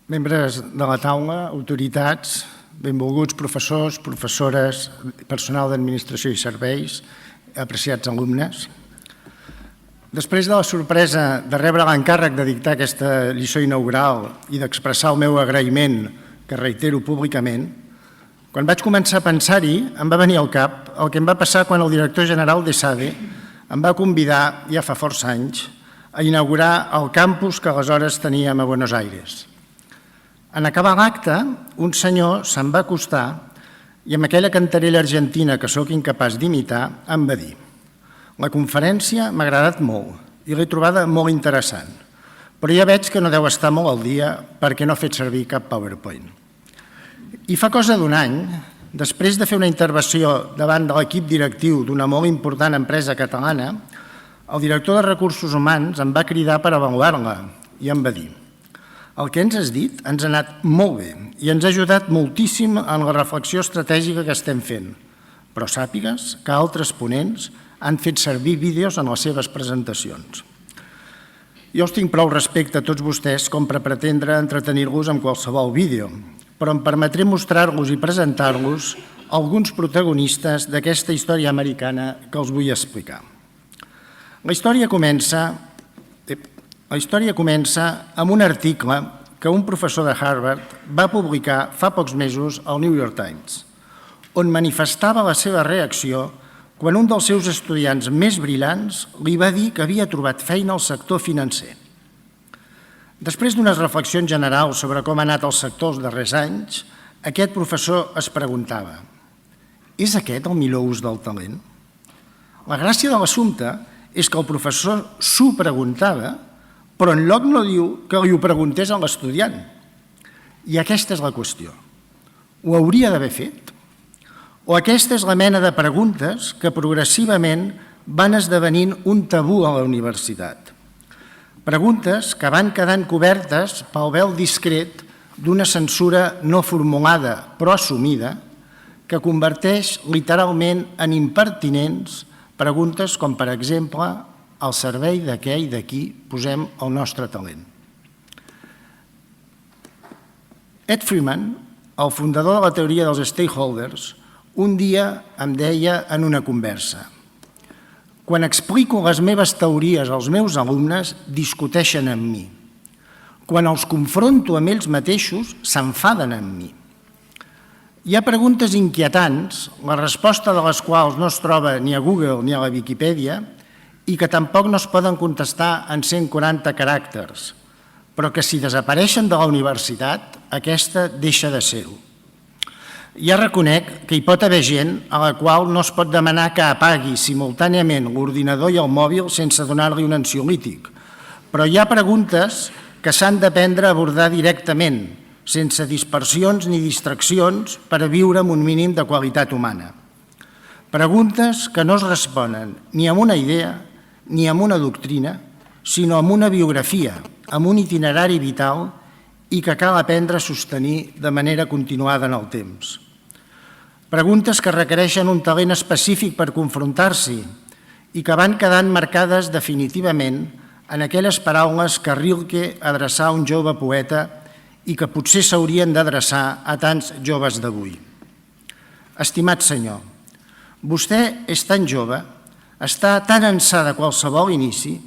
Membres de la taula, autoritats, benvolguts professors, professores, personal d'administració i serveis, apreciats alumnes. Després de la sorpresa de rebre l'encàrrec de dictar aquesta lliçó inaugural i d'expressar el meu agraïment, que reitero públicament, quan vaig començar a pensar-hi, em va venir al cap el que em va passar quan el director general d'ESADE em va convidar, ja fa força anys, a inaugurar el campus que aleshores teníem a Buenos Aires. En acabar l'acte, un senyor se'm va acostar i amb aquella cantarella argentina que sóc incapaç d'imitar em va dir: la conferència m'ha agradat molt i l'he trobada molt interessant, però ja veig que no deu estar molt al dia perquè no ha fet servir cap PowerPoint. I fa cosa d'un any, després de fer una intervenció davant de l'equip directiu d'una molt important empresa catalana, el director de Recursos Humans em va cridar per avaluar-la i em va dir: el que ens has dit ens ha anat molt bé i ens ha ajudat moltíssim en la reflexió estratègica que estem fent, però sàpigues que altres ponents han fet servir vídeos en les seves presentacions. Jo us tinc prou respecte a tots vostès com per pretendre entretenir-los amb qualsevol vídeo, però em permetré mostrar-los i presentar-los alguns protagonistes d'aquesta història americana que els vull explicar. La història comença amb un article que un professor de Harvard va publicar fa pocs mesos al New York Times, on manifestava la seva reacció quan un dels seus estudiants més brillants li va dir que havia trobat feina al sector financer. Després d'unes reflexions generals sobre com ha anat el sector els darrers anys, aquest professor es preguntava: és aquest el millor ús del talent? La gràcia de l'assumpte és que el professor s'ho preguntava, però enlloc no diu que li ho preguntés a l'estudiant. I aquesta és la qüestió. Ho hauria d'haver fet? O aquesta és la mena de preguntes que progressivament van esdevenint un tabú a la universitat? Preguntes que van quedant cobertes pel vel discret d'una censura no formulada però assumida, que converteix literalment en impertinents preguntes com, per exemple, al servei de què i de qui posem el nostre talent. Ed Freeman, el fundador de la teoria dels stakeholders, un dia em deia en una conversa: quan explico les meves teories als meus alumnes, discuteixen amb mi. Quan els confronto amb ells mateixos, s'enfaden amb mi. Hi ha preguntes inquietants, la resposta de les quals no es troba ni a Google ni a la Viquipèdia, i que tampoc no es poden contestar en 140 caràcters, però que si desapareixen de la universitat, aquesta deixa de ser-ho. Ja reconec que hi pot haver gent a la qual no es pot demanar que apagui simultàniament l'ordinador i el mòbil sense donar-li un ansiolític, però hi ha preguntes que s'han d'aprendre a abordar directament, sense dispersions ni distraccions, per a viure amb un mínim de qualitat humana. Preguntes que no es responen ni amb una idea ni amb una doctrina, sinó amb una biografia, amb un itinerari vital i que cal aprendre a sostenir de manera continuada en el temps. Preguntes que requereixen un talent específic per confrontar-s'hi i que van quedant marcades definitivament en aquelles paraules que Rilke adreçà a un jove poeta i que potser s'haurien d'adreçar a tants joves d'avui. Estimat senyor, vostè és tan jove, està tan ençà de qualsevol inici,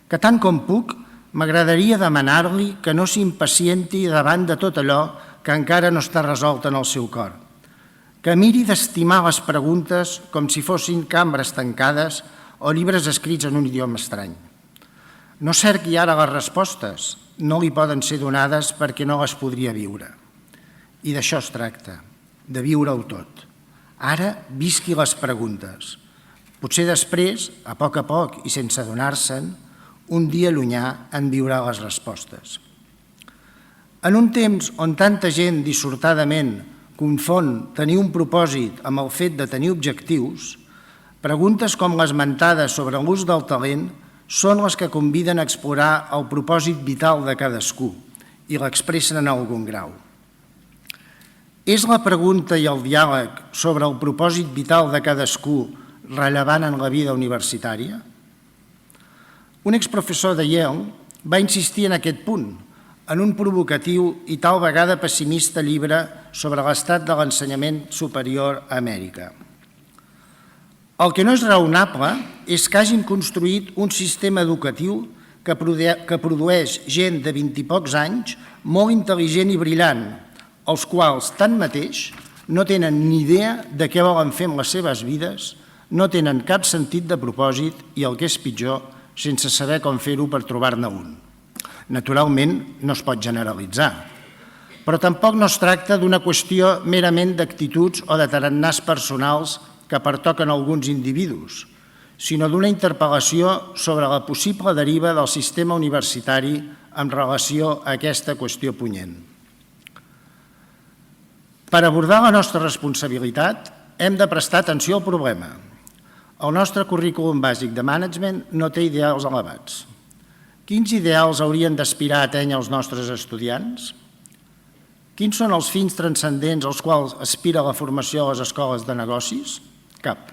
que tant com puc m'agradaria demanar-li que no s'impacienti davant de tot allò que encara no està resolt en el seu cor, que miri d'estimar les preguntes com si fossin cambres tancades o llibres escrits en un idioma estrany. No cerqui ara les respostes, no li poden ser donades perquè no les podria viure. I d'això es tracta, de viure-ho tot. Ara visqui les preguntes. Potser després, a poc i sense adonar-se'n, un dia llunyà en viurà les respostes. En un temps on tanta gent dissortadament confon tenir un propòsit amb el fet de tenir objectius, preguntes com les mentades sobre l'ús del talent són les que conviden a explorar el propòsit vital de cadascú i l'expressen en algun grau. És la pregunta i el diàleg sobre el propòsit vital de cadascú rellevant en la vida universitària? Un exprofessor de Yale va insistir en aquest punt, en un provocatiu i tal vegada pessimista llibre sobre l'estat de l'ensenyament superior a Amèrica. El que no és raonable és que hagin construït un sistema educatiu que produeix gent de 20 i pocs anys molt intel·ligent i brillant, els quals, tanmateix, no tenen ni idea de què volen fer amb les seves vides, no tenen cap sentit de propòsit i, el que és pitjor, sense saber com fer-ho per trobar-ne un. Naturalment, no es pot generalitzar, però tampoc no es tracta d'una qüestió merament d'actituds o de tarannàs personals que pertoquen a alguns individus, sinó d'una interpel·lació sobre la possible deriva del sistema universitari en relació a aquesta qüestió punyent. Per abordar la nostra responsabilitat, hem de prestar atenció al problema. El nostre currículum bàsic de management no té ideals elevats. Quins ideals haurien d'aspirar a atènyer els nostres estudiants? Quins són els fins transcendents als quals aspira la formació a les escoles de negocis? Cap.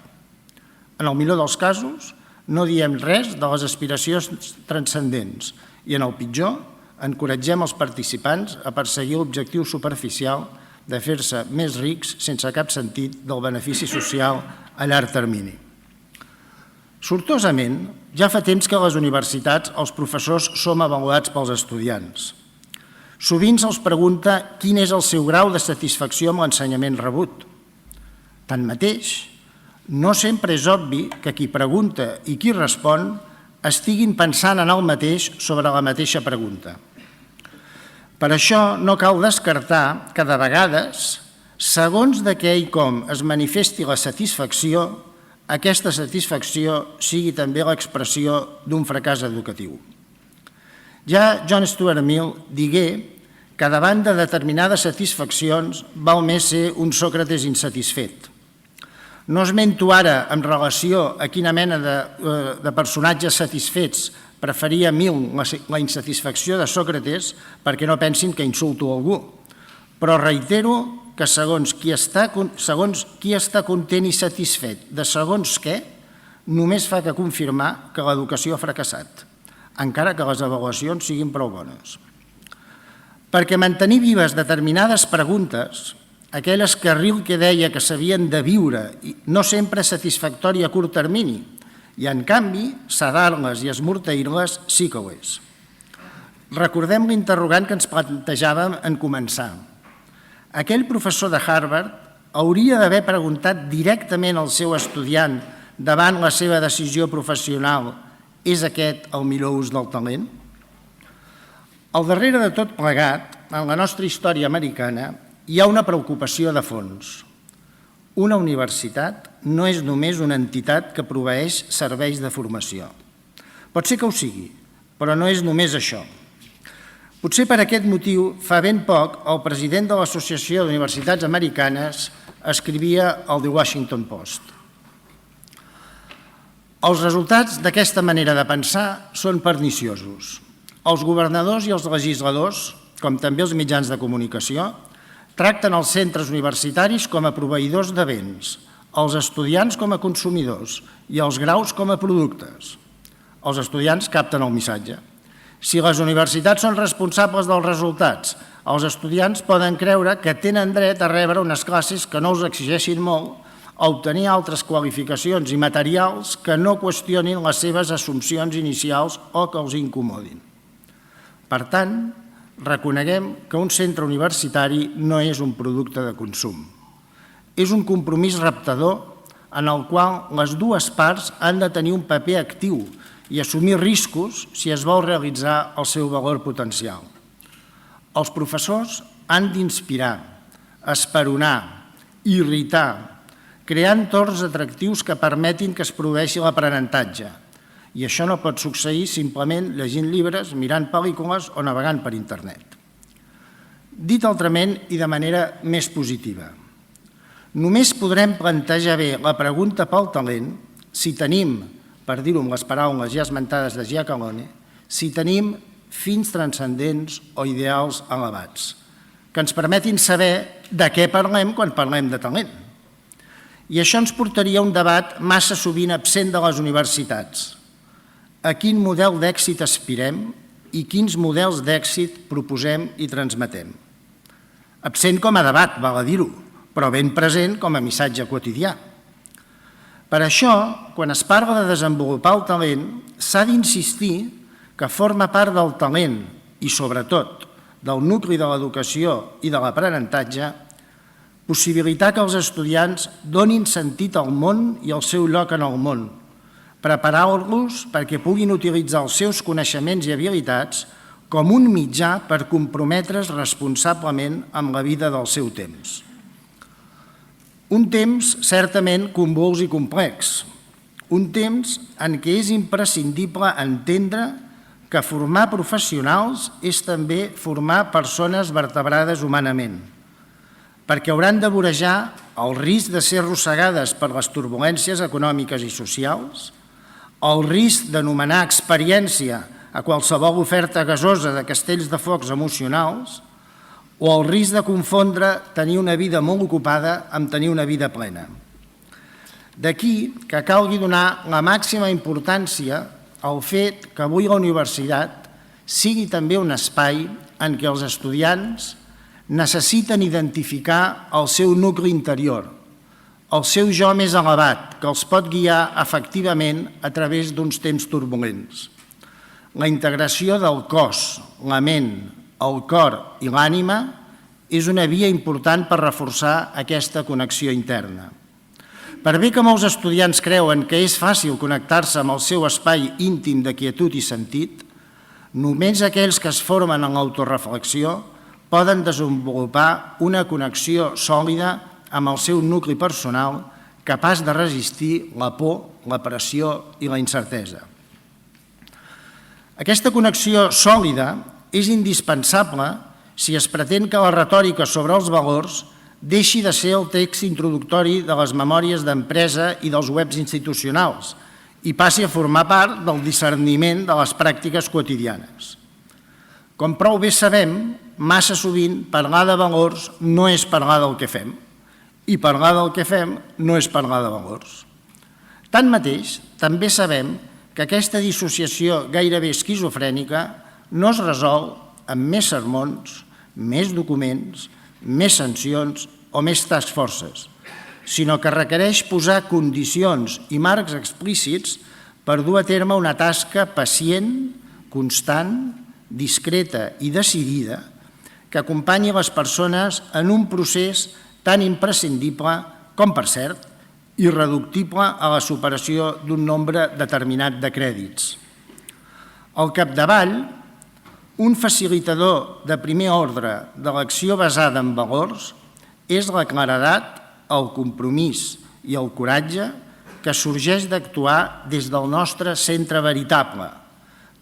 En el millor dels casos, no diem res de les aspiracions transcendents i, en el pitjor, encoratgem els participants a perseguir l'objectiu superficial de fer-se més rics sense cap sentit del benefici social a llarg termini. Sortosament, ja fa temps que a les universitats els professors som avaluats pels estudiants. Sovint se'ls pregunta quin és el seu grau de satisfacció amb l'ensenyament rebut. Tanmateix, no sempre és obvi que qui pregunta i qui respon estiguin pensant en el mateix sobre la mateixa pregunta. Per això no cal descartar que de vegades, segons de què i com es manifesti la satisfacció, aquesta satisfacció sigui també l'expressió d'un fracàs educatiu. Ja John Stuart Mill digué que davant de determinades satisfaccions val més ser un Sòcrates insatisfet. No esmento ara en relació a quina mena de personatges satisfets preferia Mill la insatisfacció de Sòcrates perquè no pensin que insulto algú, però reitero que segons qui està content i satisfet de segons què, només fa que confirmar que l'educació ha fracassat, encara que les avaluacions siguin prou bones. Perquè mantenir vives determinades preguntes, aquelles que Rilke deia que s'havien de viure, no sempre satisfactòria a curt termini, i en canvi, sedar-les i esmorteir-les sí que ho és. Recordem l'interrogant que ens plantejàvem en començar. Aquell professor de Harvard hauria d'haver preguntat directament al seu estudiant davant la seva decisió professional: és aquest el millor ús del talent? Al darrere de tot plegat, en la nostra història americana, hi ha una preocupació de fons. Una universitat no és només una entitat que proveeix serveis de formació. Pot ser que ho sigui, però no és només això. Potser per aquest motiu, fa ben poc, el president de l'Associació d'Universitats Americanes escrivia al The Washington Post. Els resultats d'aquesta manera de pensar són perniciosos. Els governadors i els legisladors, com també els mitjans de comunicació, tracten els centres universitaris com a proveïdors de béns, els estudiants com a consumidors i els graus com a productes. Els estudiants capten el missatge. Si les universitats són responsables dels resultats, els estudiants poden creure que tenen dret a rebre unes classes que no els exigeixin molt, a obtenir altres qualificacions i materials que no qüestionin les seves assumpcions inicials o que els incomodin. Per tant, reconeguem que un centre universitari no és un producte de consum. És un compromís reptador en el qual les dues parts han de tenir un paper actiu i assumir riscos si es vol realitzar el seu valor potencial. Els professors han d'inspirar, esperonar, irritar, crear entorns atractius que permetin que es produeixi l'aprenentatge. I això no pot succeir simplement llegint llibres, mirant pel·lícules o navegant per internet. Dit altrament i de manera més positiva, només podrem plantejar bé la pregunta pel talent si tenim, per dir-ho amb les paraules ja esmentades de Giacalone, si tenim fins transcendents o ideals elevats, que ens permetin saber de què parlem quan parlem de talent. I això ens portaria a un debat massa sovint absent de les universitats. A quin model d'èxit aspirem i quins models d'èxit proposem i transmetem. Absent com a debat, val a dir-ho, però ben present com a missatge quotidià. Per això, quan es parla de desenvolupar el talent, s'ha d'insistir que forma part del talent i, sobretot, del nucli de l'educació i de l'aprenentatge, possibilitar que els estudiants donin sentit al món i al seu lloc en el món, preparar-los perquè puguin utilitzar els seus coneixements i habilitats com un mitjà per comprometre's responsablement amb la vida del seu temps. Un temps certament convuls i complex, un temps en què és imprescindible entendre que formar professionals és també formar persones vertebrades humanament, perquè hauran de vorejar el risc de ser arrossegades per les turbulències econòmiques i socials, el risc d'anomenar experiència a qualsevol oferta gasosa de castells de focs emocionals o el risc de confondre tenir una vida molt ocupada amb tenir una vida plena. D'aquí que calgui donar la màxima importància al fet que avui la universitat sigui també un espai en què els estudiants necessiten identificar el seu nucli interior, el seu jo més elevat, que els pot guiar efectivament a través d'uns temps turbulents. La integració del cos, la ment, el cor i l'ànima és una via important per reforçar aquesta connexió interna. Per bé que molts estudiants creuen que és fàcil connectar-se amb el seu espai íntim de quietud i sentit, només aquells que es formen en l'autoreflexió poden desenvolupar una connexió sòlida amb el seu nucli personal capaç de resistir la por, la pressió i la incertesa. Aquesta connexió sòlida és indispensable si es pretén que la retòrica sobre els valors deixi de ser el text introductori de les memòries d'empresa i dels webs institucionals i passi a formar part del discerniment de les pràctiques quotidianes. Com prou bé sabem, massa sovint parlar de valors no és parlar del que fem i parlar del que fem no és parlar de valors. Tanmateix, també sabem que aquesta dissociació gairebé esquizofrènica no es resol amb més sermons, més documents, més sancions o més task forces, sinó que requereix posar condicions i marcs explícits per dur a terme una tasca pacient, constant, discreta i decidida que acompanyi les persones en un procés tan imprescindible com, per cert, irreductible a la superació d'un nombre determinat de crèdits. Al capdavall, un facilitador de primer ordre de l'acció basada en valors és la claredat, el compromís i el coratge que sorgeix d'actuar des del nostre centre veritable,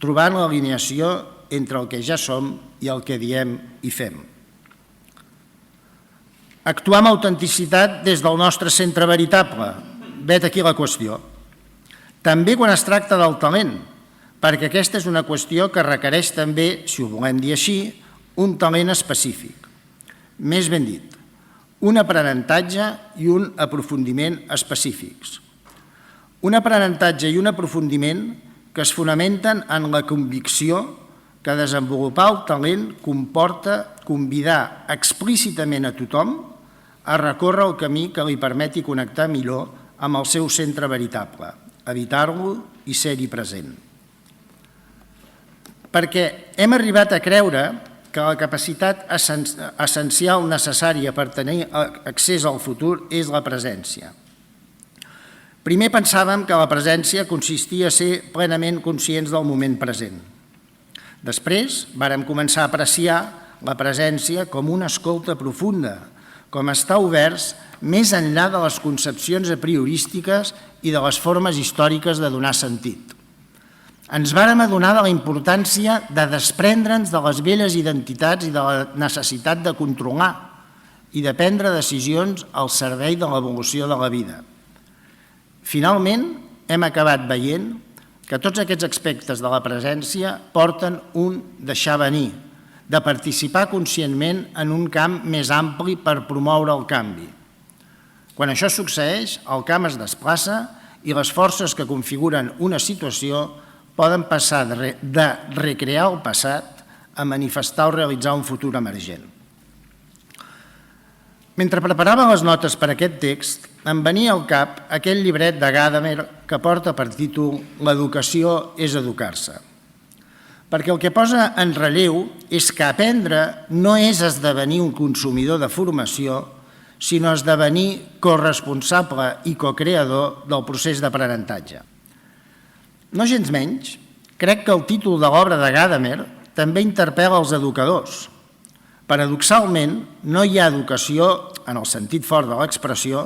trobant l'alineació entre el que ja som i el que diem i fem. Actuar amb autenticitat des del nostre centre veritable, vet aquí la qüestió. També quan es tracta del talent, perquè aquesta és una qüestió que requereix també, si ho volem dir així, un talent específic. Més ben dit, un aprenentatge i un aprofundiment específics. Un aprenentatge i un aprofundiment que es fonamenten en la convicció que desenvolupar el talent comporta convidar explícitament a tothom a recórrer el camí que li permeti connectar millor amb el seu centre veritable, evitar-lo i ser-hi present. Perquè hem arribat a creure que la capacitat essencial necessària per tenir accés al futur és la presència. Primer pensàvem que la presència consistia a ser plenament conscients del moment present. Després vàrem començar a apreciar la presència com una escolta profunda, com estar oberts més enllà de les concepcions a priorístiques i de les formes històriques de donar sentit. Ens vàrem adonar de la importància de desprendre'ns de les velles identitats i de la necessitat de controlar i de prendre decisions al servei de l'evolució de la vida. Finalment, hem acabat veient que tots aquests aspectes de la presència porten un deixar venir, de participar conscientment en un camp més ampli per promoure el canvi. Quan això succeeix, el camp es desplaça i les forces que configuren una situació poden passar de recrear el passat a manifestar o realitzar un futur emergent. Mentre preparava les notes per aquest text, em venia al cap aquell llibret de Gadamer que porta per títol «L'educació és educar-se». Perquè el que posa en relleu és que aprendre no és esdevenir un consumidor de formació, sinó esdevenir corresponsable i cocreador del procés d'aprenentatge. No gens menys, crec que el títol de l'obra de Gadamer també interpel·la els educadors. Paradoxalment, no hi ha educació, en el sentit fort de l'expressió,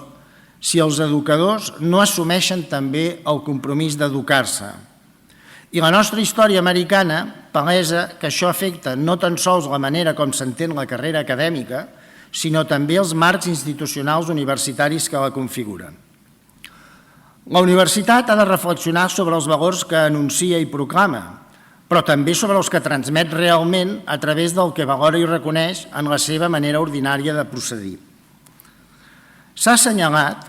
si els educadors no assumeixen també el compromís d'educar-se. I la nostra història americana palesa que això afecta no tan sols la manera com s'entén la carrera acadèmica, sinó també els marcs institucionals universitaris que la configuren. La universitat ha de reflexionar sobre els valors que anuncia i proclama, però també sobre els que transmet realment a través del que valora i reconeix en la seva manera ordinària de procedir. S'ha assenyalat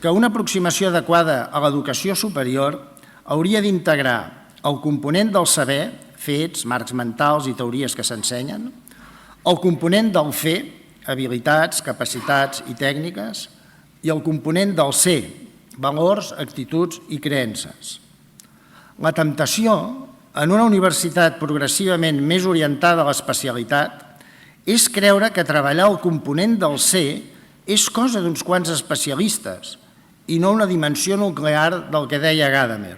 que una aproximació adequada a l'educació superior hauria d'integrar el component del saber, fets, marcs mentals i teories que s'ensenyen, el component del fer, habilitats, capacitats i tècniques, i el component del ser, valors, actituds i creences. La temptació, en una universitat progressivament més orientada a l'especialitat, és creure que treballar el component del ser és cosa d'uns quants especialistes i no una dimensió nuclear del que deia Gadamer.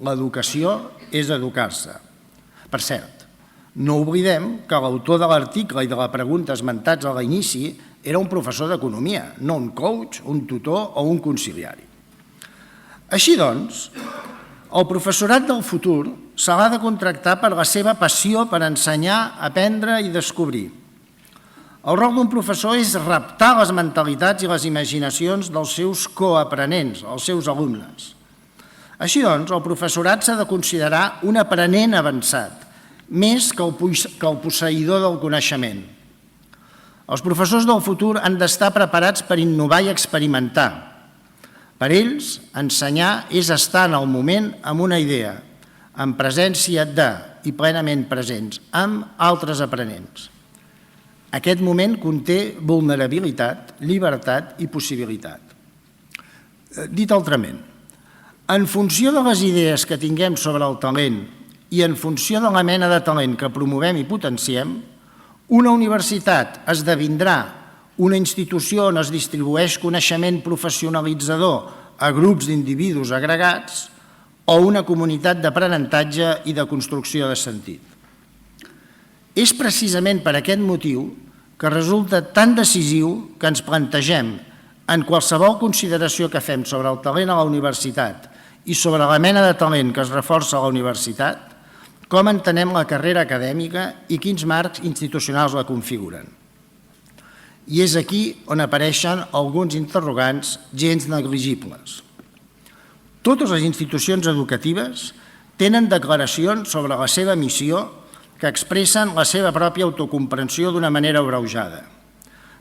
L'educació és educar-se. Per cert, no oblidem que l'autor de l'article i de la pregunta esmentats a l'inici era un professor d'economia, no un coach, un tutor o un conciliari. Així doncs, el professorat del futur se l'ha de contractar per la seva passió per ensenyar, aprendre i descobrir. El rol d'un professor és reptar les mentalitats i les imaginacions dels seus coaprenents, els seus alumnes. Així doncs, el professorat s'ha de considerar un aprenent avançat, més que el posseïdor del coneixement. Els professors del futur han d'estar preparats per innovar i experimentar. Per ells, ensenyar és estar en el moment amb una idea, en presència de i plenament presents, amb altres aprenents. Aquest moment conté vulnerabilitat, llibertat i possibilitat. Dit altrament, en funció de les idees que tinguem sobre el talent i en funció de la mena de talent que promovem i potenciem, una universitat esdevindrà una institució on es distribueix coneixement professionalitzador a grups d'individus agregats o una comunitat d'aprenentatge i de construcció de sentit. És precisament per aquest motiu que resulta tan decisiu que ens plantegem en qualsevol consideració que fem sobre el talent a la universitat i sobre la mena de talent que es reforça a la universitat, com entenem la carrera acadèmica i quins marcs institucionals la configuren. I és aquí on apareixen alguns interrogants gens negligibles. Totes les institucions educatives tenen declaracions sobre la seva missió que expressen la seva pròpia autocomprensió d'una manera abreujada.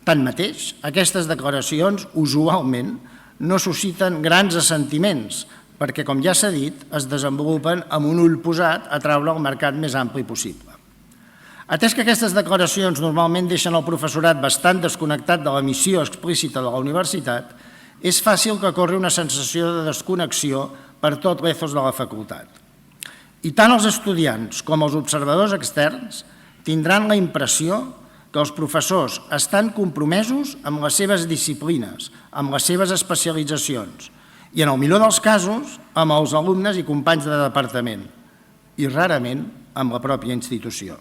Tanmateix, aquestes declaracions usualment no susciten grans assentiments, perquè, com ja s'ha dit, es desenvolupen amb un ull posat a treure el mercat més ampli possible. Atès que aquestes declaracions normalment deixen el professorat bastant desconnectat de la missió explícita de la universitat, és fàcil que corri una sensació de desconnexió per tot l'ethos de la facultat. I tant els estudiants com els observadors externs tindran la impressió que els professors estan compromesos amb les seves disciplines, amb les seves especialitzacions, i en el millor dels casos amb els alumnes i companys de departament, i rarament amb la pròpia institució.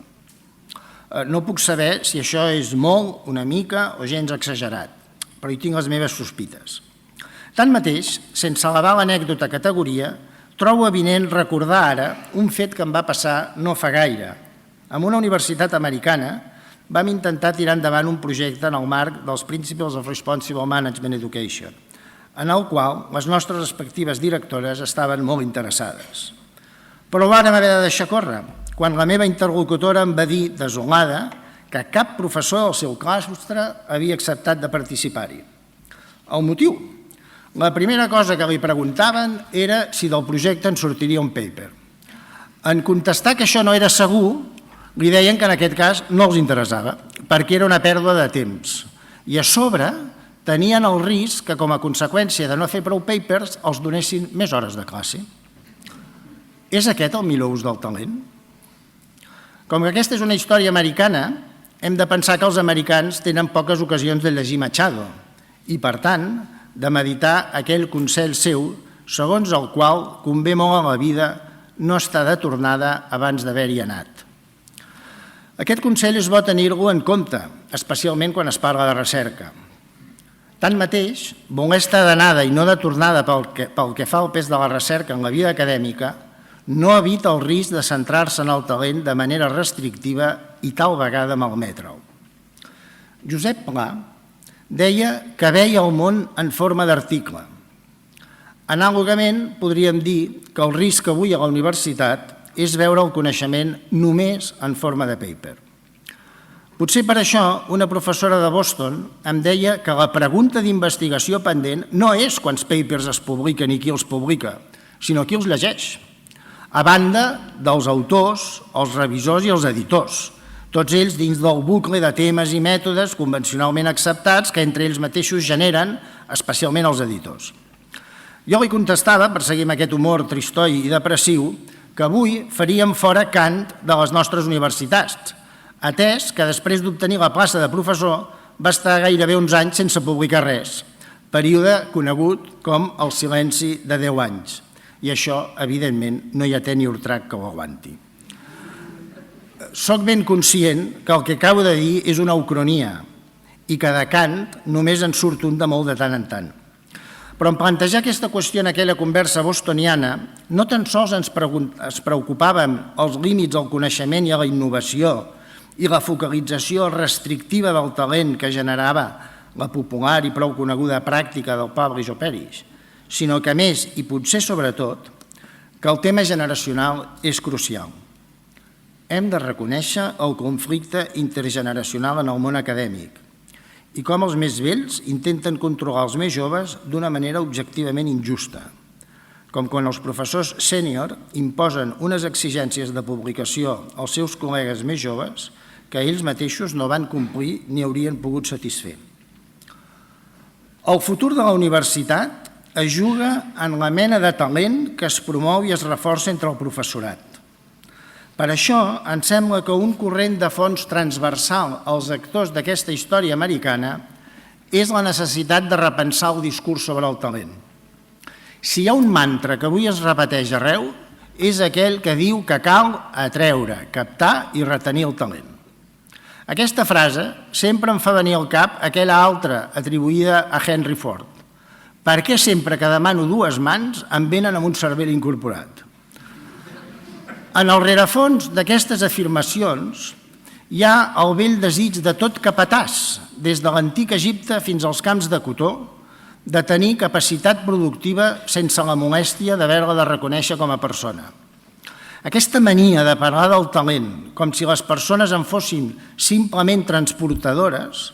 No puc saber si això és molt, una mica o gens exagerat, però hi tinc les meves sospites. Tanmateix, sense elevar l'anècdota categoria, trobo avinent recordar ara un fet que em va passar no fa gaire. En una universitat americana vam intentar tirar endavant un projecte en el marc dels Principles of Responsible Management Education, en el qual les nostres respectives directores estaven molt interessades. Però ho vàrem haver de deixar córrer, quan la meva interlocutora em va dir, desolada, que cap professor del seu claustre havia acceptat de participar-hi. El motiu? La primera cosa que li preguntaven era si del projecte en sortiria un paper. En contestar que això no era segur, li deien que en aquest cas no els interessava, perquè era una pèrdua de temps. I a sobre tenien el risc que, com a conseqüència de no fer prou papers, els donessin més hores de classe. És aquest el millor ús del talent? Com que aquesta és una història americana, hem de pensar que els americans tenen poques ocasions de llegir Machado i, per tant, de meditar aquell consell seu segons el qual convé molt a la vida no estar de tornada abans d'haver-hi anat. Aquest consell és bo tenir-lo en compte, especialment quan es parla de recerca. Tanmateix, voler estar d'anada i no de tornada pel que fa al pes de la recerca en la vida acadèmica no evita el risc de centrar-se en el talent de manera restrictiva i tal vegada malmetre'l. Josep Pla deia que veia el món en forma d'article. Anàlogament, podríem dir que el risc avui a la universitat és veure el coneixement només en forma de paper. Potser per això una professora de Boston em deia que la pregunta d'investigació pendent no és quants papers es publiquen i qui els publica, sinó qui els llegeix, a banda dels autors, els revisors i els editors, tots ells dins del bucle de temes i mètodes convencionalment acceptats que entre ells mateixos generen, especialment els editors. Jo li contestava, per seguir amb aquest humor tristoi i depressiu, que avui faríem fora Kant de les nostres universitats, atès que després d'obtenir la plaça de professor va estar gairebé uns anys sense publicar res, període conegut com el silenci de 10 anys. I això, evidentment, no hi ha ni Urtrac que ho aguanti. Soc ben conscient que el que acabo de dir és una ucronia i que de Kant només en surt un de molt de tant en tant. Però en plantejar aquesta qüestió en aquella conversa bostoniana, no tan sols ens preocupàvem els límits al coneixement i a la innovació i la focalització restrictiva del talent que generava la popular i prou coneguda pràctica del publish o perish, sinó que, a més, i potser sobretot, que el tema generacional és crucial. Hem de reconèixer el conflicte intergeneracional en el món acadèmic i com els més vells intenten controlar els més joves d'una manera objectivament injusta, com quan els professors sènior imposen unes exigències de publicació als seus col·legues més joves que ells mateixos no van complir ni haurien pogut satisfer. El futur de la universitat es juga en la mena de talent que es promou i es reforça entre el professorat. Per això, ens sembla que un corrent de fons transversal als actors d'aquesta història americana és la necessitat de repensar el discurs sobre el talent. Si hi ha un mantra que avui es repeteix arreu, és aquell que diu que cal atreure, captar i retenir el talent. Aquesta frase sempre em fa venir al cap aquella altra atribuïda a Henry Ford. Per què sempre que demano 2 mans em venen amb un cervell incorporat? En el rerefons d'aquestes afirmacions hi ha el vell desig de tot capatàs, des de l'antic Egipte fins als camps de cotó, de tenir capacitat productiva sense la molèstia d'haver-la de reconèixer com a persona. Aquesta mania de parlar del talent com si les persones en fossin simplement transportadores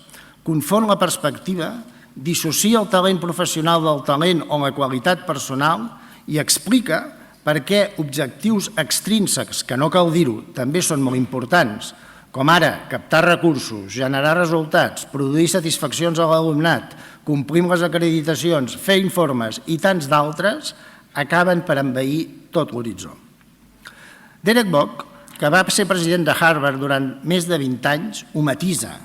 confon la perspectiva, dissocia el talent professional del talent o la qualitat personal i explica per què objectius extrínsecs, que no cal dir-ho, també són molt importants, com ara captar recursos, generar resultats, produir satisfaccions a l'alumnat, complir amb les acreditacions, fer informes i tants d'altres, acaben per envair tot l'horitzó. Derek Bock, que va ser president de Harvard durant més de 20 anys, ho matisa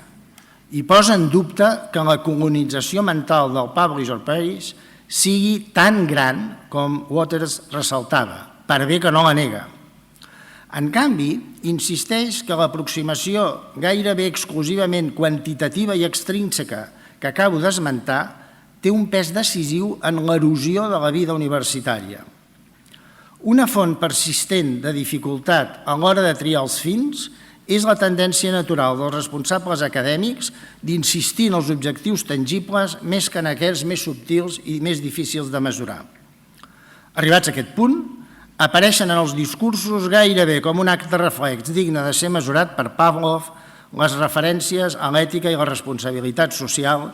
i posa en dubte que la colonització mental del publish or perish sigui tan gran com Waters ressaltava, per bé que no la nega. En canvi, insisteix que l'aproximació gairebé exclusivament quantitativa i extrínseca que acabo d'esmentar té un pes decisiu en l'erosió de la vida universitària. Una font persistent de dificultat a l'hora de triar els fins és la tendència natural dels responsables acadèmics d'insistir en els objectius tangibles més que en aquells més subtils i més difícils de mesurar. Arribats a aquest punt, apareixen en els discursos gairebé com un acte reflex digne de ser mesurat per Pavlov les referències a l'ètica i la responsabilitat social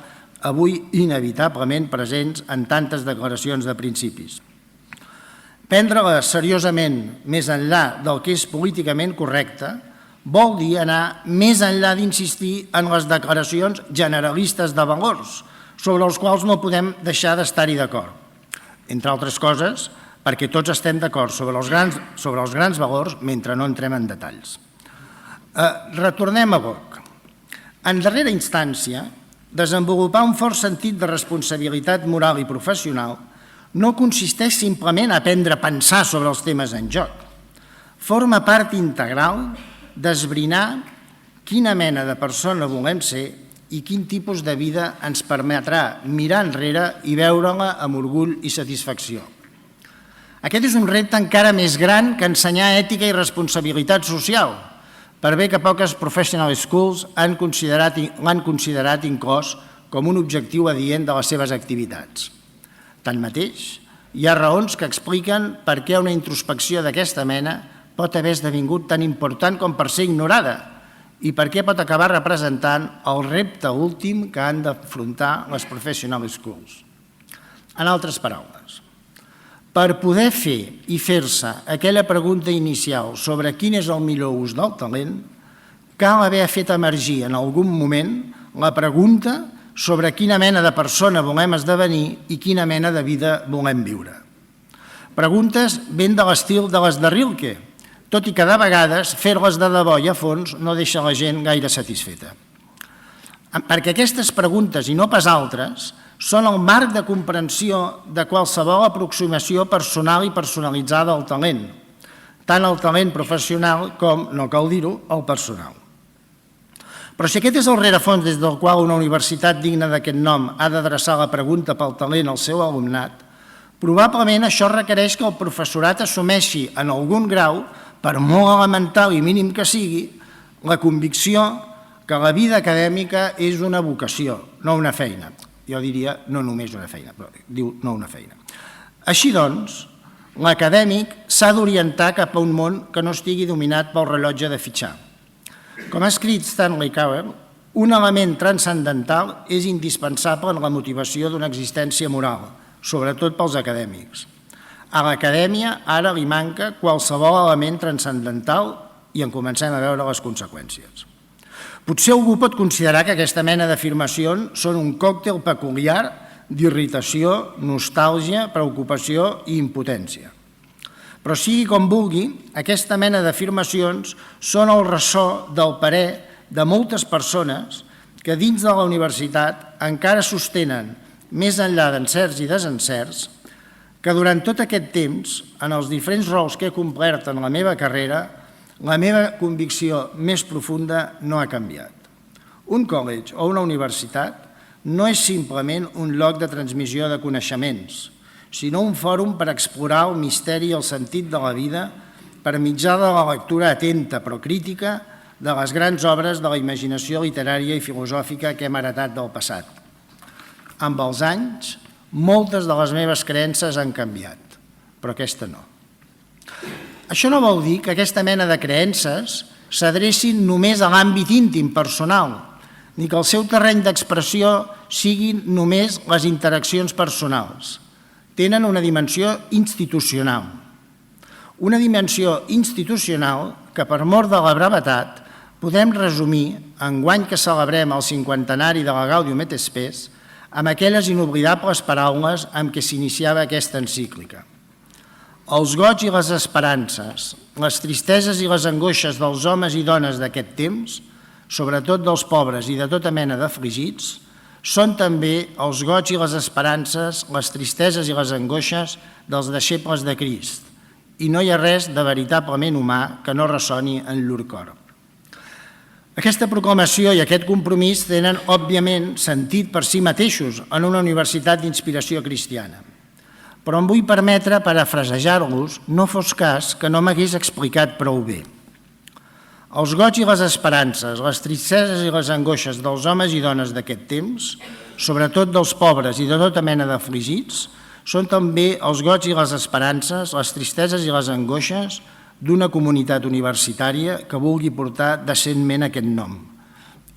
avui inevitablement presents en tantes declaracions de principis. Prendre-la seriosament més enllà del que és políticament correcte vol dir anar més enllà d'insistir en les declaracions generalistes de valors sobre els quals no podem deixar d'estar-hi d'acord. Entre altres coses, perquè tots estem d'acord sobre els grans valors mentre no entrem en detalls. Retornem a Locke. En darrera instància, desenvolupar un fort sentit de responsabilitat moral i professional no consisteix simplement a aprendre a pensar sobre els temes en joc. Forma part integral d'esbrinar quina mena de persona volem ser i quin tipus de vida ens permetrà mirar enrere i veure-la amb orgull i satisfacció. Aquest és un repte encara més gran que ensenyar ètica i responsabilitat social, per bé que poques professional schools l'han considerat inclòs com un objectiu adient de les seves activitats. Tanmateix, hi ha raons que expliquen per què una introspecció d'aquesta mena pot haver esdevingut tan important com per ser ignorada i per què pot acabar representant el repte últim que han d'afrontar les professional schools. En altres paraules, per poder fer i fer-se aquella pregunta inicial sobre quin és el millor ús del talent, cal haver fet emergir en algun moment la pregunta sobre quina mena de persona volem esdevenir i quina mena de vida volem viure. Preguntes ben de l'estil de les de Rilke, tot i que de vegades fer-les de debò i a fons no deixa la gent gaire satisfeta. Perquè aquestes preguntes, i no pas altres, són el marc de comprensió de qualsevol aproximació personal i personalitzada al talent, tant el talent professional com, no cal dir-ho, el personal. Però si aquest és el rerefons des del qual una universitat digna d'aquest nom ha d'adreçar la pregunta pel talent al seu alumnat, probablement això requereix que el professorat assumeixi en algun grau, per molt elemental i mínim que sigui, la convicció que la vida acadèmica és una vocació, no una feina. Jo diria no només una feina, però diu no una feina. Així doncs, l'acadèmic s'ha d'orientar cap a un món que no estigui dominat pel rellotge de fitxar. Com ha escrit Stanley Cavell, un element transcendental és indispensable en la motivació d'una existència moral, sobretot pels acadèmics. A l'acadèmia ara li manca qualsevol element transcendental i en comencem a veure les conseqüències. Potser algú pot considerar que aquesta mena d'afirmacions són un còctel peculiar d'irritació, nostàlgia, preocupació i impotència. Però sigui com vulgui, aquesta mena d'afirmacions són el ressò del parer de moltes persones que dins de la universitat encara sostenen, més enllà d'encerts i desencerts, que durant tot aquest temps, en els diferents rols que he complert en la meva carrera, la meva convicció més profunda no ha canviat. Un college o una universitat no és simplement un lloc de transmissió de coneixements, sinó un fòrum per explorar el misteri i el sentit de la vida per mitjà de la lectura atenta però crítica de les grans obres de la imaginació literària i filosòfica que hem heretat del passat. Amb els anys, moltes de les meves creences han canviat, però aquesta no. Això no vol dir que aquesta mena de creences s'adrecin només a l'àmbit íntim, personal, ni que el seu terreny d'expressió siguin només les interaccions personals. Tenen una dimensió institucional. Una dimensió institucional que, per mor de la brevetat, podem resumir, enguany que celebrem el 50enari de la Gaudium et Spes, amb aquelles inoblidables paraules amb què s'iniciava aquesta encíclica. Els goig i les esperances, les tristeses i les angoixes dels homes i dones d'aquest temps, sobretot dels pobres i de tota mena d'afligits, són també els goig i les esperances, les tristeses i les angoixes dels deixebles de Crist, i no hi ha res de veritablement humà que no ressoni en llur cor. Aquesta proclamació i aquest compromís tenen, òbviament, sentit per si mateixos en una universitat d'inspiració cristiana. Però em vull permetre parafrasejar-los, no fos cas que no m'hagués explicat prou bé. Els goig i les esperances, les tristeses i les angoixes dels homes i dones d'aquest temps, sobretot dels pobres i de tota mena d'afligits, són també els goig i les esperances, les tristeses i les angoixes d'una comunitat universitària que vulgui portar decentment aquest nom.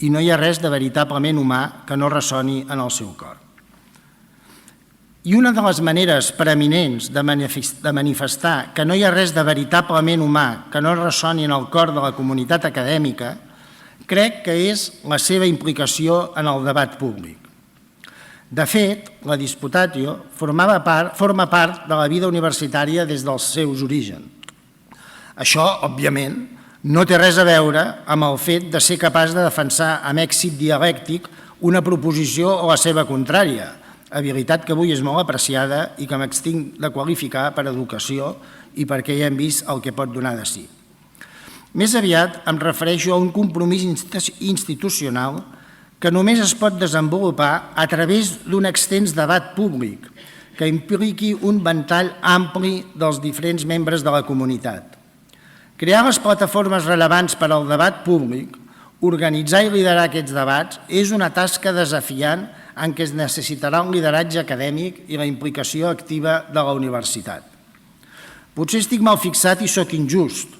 I no hi ha res de veritablement humà que no ressoni en el seu cor. I una de les maneres preeminents de manifestar que no hi ha res de veritablement humà que no ressoni en el cor de la comunitat acadèmica, crec que és la seva implicació en el debat públic. De fet, la Disputatio forma part de la vida universitària des dels seus orígens. Això, òbviament, no té res a veure amb el fet de ser capaç de defensar amb èxit dialèctic una proposició o la seva contrària, habilitat que avui és molt apreciada i que m'extinc de qualificar per educació i perquè ja hem vist el que pot donar de si. Més aviat em refereixo a un compromís institucional que només es pot desenvolupar a través d'un extens debat públic que impliqui un ventall ampli dels diferents membres de la comunitat. Crear les plataformes rellevants per al debat públic, organitzar i liderar aquests debats és una tasca desafiant en què es necessitarà un lideratge acadèmic i la implicació activa de la universitat. Potser estic mal fixat i sóc injust,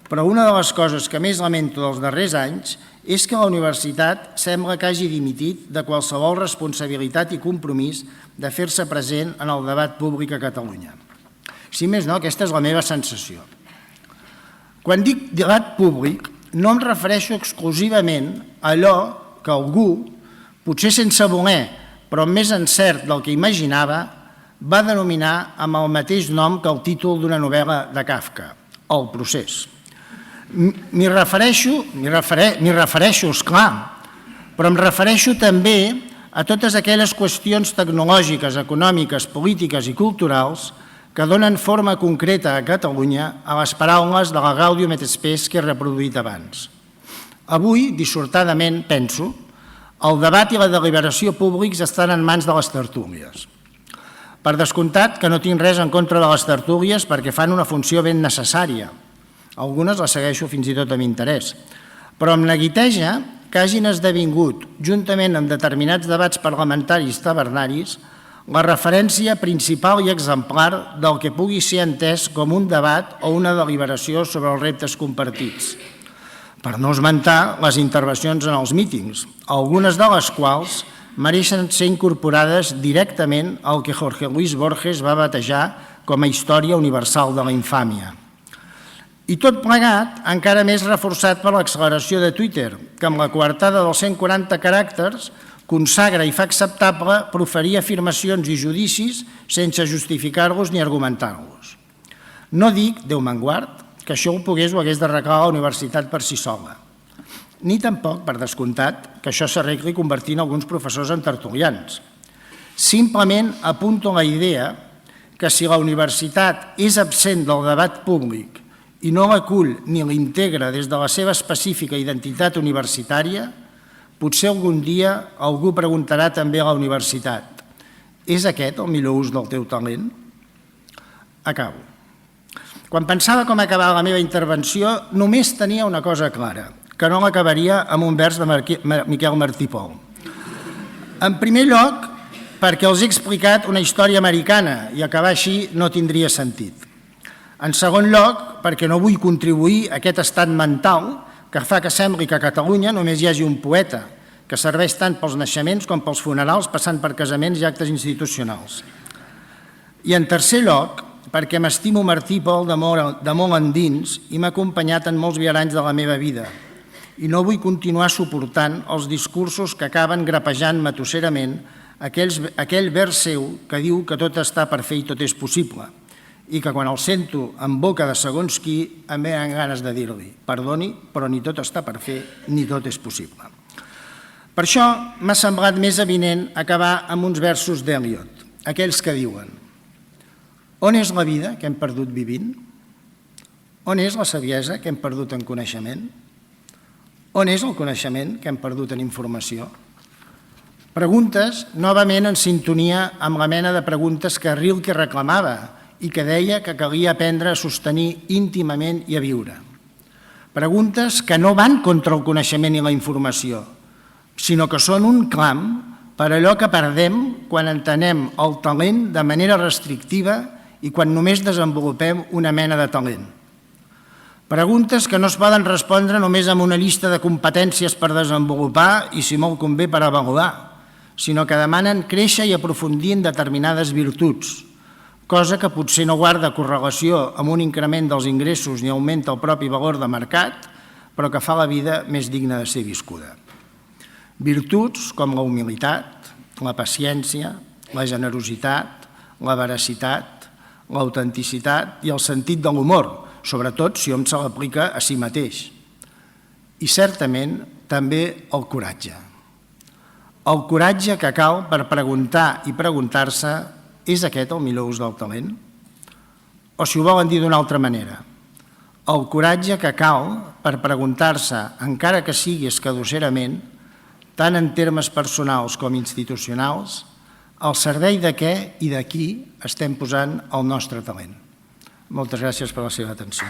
però una de les coses que més lamento dels darrers anys és que la universitat sembla que hagi dimitit de qualsevol responsabilitat i compromís de fer-se present en el debat públic a Catalunya. Si més no, aquesta és la meva sensació. Quan dic debat públic, no em refereixo exclusivament a allò que algú, potser sense voler, però amb més encert del que imaginava, va denominar amb el mateix nom que el títol d'una novel·la de Kafka, El procés. M'hi refereixo, esclar, però em refereixo també a totes aquelles qüestions tecnològiques, econòmiques, polítiques i culturals que donen forma concreta a Catalunya a les paraules de la Gaudium et Spes que he reproduït abans. Avui, dissortadament, penso, el debat i la deliberació públics estan en mans de les tertúlies. Per descomptat que no tinc res en contra de les tertúlies perquè fan una funció ben necessària. Algunes les segueixo fins i tot amb interès. Però em neguiteja que hagin esdevingut, juntament amb determinats debats parlamentaris tabernaris, la referència principal i exemplar del que pugui ser entès com un debat o una deliberació sobre els reptes compartits. Per no esmentar les intervencions en els mítings, algunes de les quals mereixen ser incorporades directament al que Jorge Luis Borges va batejar com a història universal de la infàmia. I tot plegat encara més reforçat per l'acceleració de Twitter, que amb la coartada dels 140 caràcters consagra i fa acceptable proferir afirmacions i judicis sense justificar-los ni argumentar-los. No dic, Déu me'n guard, que això ho pogués o hagués d'arreglar la universitat per si sola, ni tampoc, per descomptat, que això s'arregli convertint alguns professors en tertulians. Simplement apunto la idea que si la universitat és absent del debat públic i no l'acull ni l'integra des de la seva específica identitat universitària, potser algun dia algú preguntarà també a la universitat: és aquest el millor ús del teu talent? Acabo. Quan pensava com acabar la meva intervenció, només tenia una cosa clara, que no l'acabaria amb un vers de Miquel Martí i Pol. En primer lloc, perquè els he explicat una història americana i acabar així no tindria sentit. En segon lloc, perquè no vull contribuir a aquest estat mental que fa que sembli que a Catalunya només hi hagi un poeta, que serveix tant pels naixements com pels funerals, passant per casaments i actes institucionals. I en tercer lloc, perquè m'estimo Martí i Pol de molt endins i m'ha acompanyat en molts viaranys de la meva vida i no vull continuar suportant els discursos que acaben grapejant matusserament aquell vers seu que diu que tot està per fer i tot és possible i que quan el sento en boca de segons qui em venen ganes de dir-li: perdoni, però ni tot està per fer ni tot és possible. Per això m'ha semblat més evident acabar amb uns versos d'Eliot, aquells que diuen: on és la vida que hem perdut vivint? On és la saviesa que hem perdut en coneixement? On és el coneixement que hem perdut en informació? Preguntes novament en sintonia amb la mena de preguntes que Rilke reclamava i que deia que calia aprendre a sostenir íntimament i a viure. Preguntes que no van contra el coneixement i la informació, sinó que són un clam per allò que perdem quan entenem el talent de manera restrictiva i quan només desenvolupem una mena de talent. Preguntes que no es poden respondre només amb una llista de competències per desenvolupar i, si molt convé, per avaluar, sinó que demanen créixer i aprofundir en determinades virtuts, cosa que potser no guarda correlació amb un increment dels ingressos ni augmenta el propi valor de mercat, però que fa la vida més digna de ser viscuda. Virtuts com la humilitat, la paciència, la generositat, la veracitat, l'autenticitat i el sentit de l'humor, sobretot si hom se l'aplica a si mateix. I certament també el coratge. El coratge que cal per preguntar i preguntar-se: és aquest el millor ús del talent? O si ho volen dir d'una altra manera, el coratge que cal per preguntar-se, encara que sigui escadusserament, tant en termes personals com institucionals, al servei de què i de qui estem posant el nostre talent. Moltes gràcies per la seva atenció.